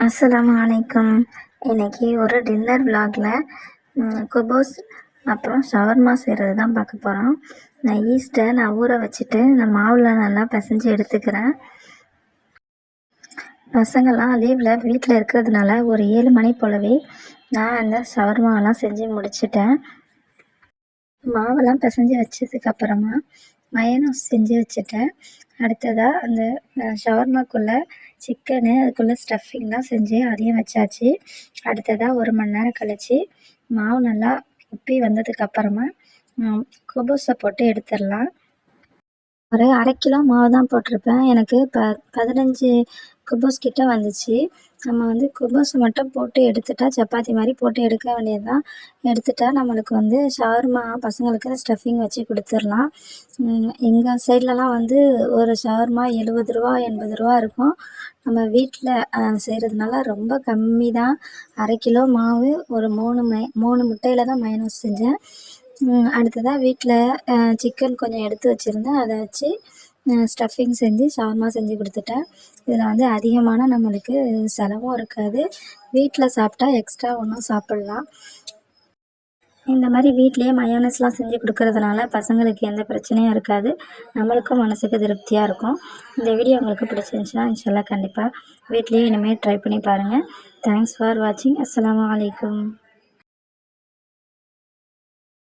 அஸ்ஸலாமு அலைக்கும். இன்னைக்கு ஒரு டின்னர் விலாகில் குபூஸ் அப்புறம் ஷவர்மா செய்கிறது தான் பார்க்க போகிறோம். நான் ஊற வச்சுட்டு இந்த மாவில் நல்லா பிசைஞ்சு எடுத்துக்கிறேன். பசங்கள்லாம் லீவில் வீட்டில் இருக்கிறதுனால ஒரு 7 மணி போலவே நான் அந்த ஷவர்மாலாம் செஞ்சு முடிச்சிட்டேன். மாவெல்லாம் பிசைஞ்சு வச்சதுக்கப்புறமா மயோனைஸ் செஞ்சு வச்சுட்டேன். அடுத்ததாக அந்த ஷவர்மாக்குள்ளே சிக்கனு அதுக்குள்ளே ஸ்டஃபிங்லாம் செஞ்சு அதையும் வச்சாச்சு. அடுத்ததாக 1 மணி நேரம் கழித்து மாவு நல்லா உப்பி வந்ததுக்கப்புறமா குபூஸை போட்டு எடுத்துடலாம். ஒரு 1/2 கிலோ மாவு தான் போட்டிருப்பேன். எனக்கு 15 குபூஸ் கிட்ட வந்துச்சு. நம்ம குபூஸை மட்டும் போட்டு எடுத்துட்டா சப்பாத்தி மாதிரி போட்டு எடுக்க வேண்டியது தான். எடுத்துட்டா நம்மளுக்கு ஷவர்மா பசங்களுக்கு ஸ்டஃபிங் வச்சு கொடுத்துடலாம். எங்கள் சைட்லலாம் ஒரு ஷவர்மா ரூ. 70 ரூ. 80 இருக்கும். நம்ம வீட்டில் செய்கிறதுனால ரொம்ப கம்மி தான். 1/2 கிலோ மாவு ஒரு 3 முட்டையில் தான் மயோனைஸ் செஞ்சேன். அடுத்ததாக வீட்டில் சிக்கன் கொஞ்சம் எடுத்து வச்சுருந்தேன். அதை வச்சு ஸ்டஃபிங் செஞ்சு ஷவர்மா செஞ்சு கொடுத்துட்டேன். இதில் அதிகமான நம்மளுக்கு செலவும் இருக்காது. வீட்டில் சாப்பிட்டா எக்ஸ்ட்ரா ஒன்றும் சாப்பிட்லாம். இந்த மாதிரி வீட்லேயே மயோனைஸ்லாம் செஞ்சு கொடுக்கறதுனால பசங்களுக்கு எந்த பிரச்சனையும் இருக்காது. நம்மளுக்கும் மனசுக்கு திருப்தியாக இருக்கும். இந்த வீடியோ உங்களுக்கு பிடிச்சிருந்துச்சுன்னா இன்ஷால்லா கண்டிப்பாக வீட்லேயே இனிமேல் ட்ரை பண்ணி பாருங்கள். தேங்க்ஸ் ஃபார் வாட்சிங். அஸ்ஸலாமு அலைக்கும்.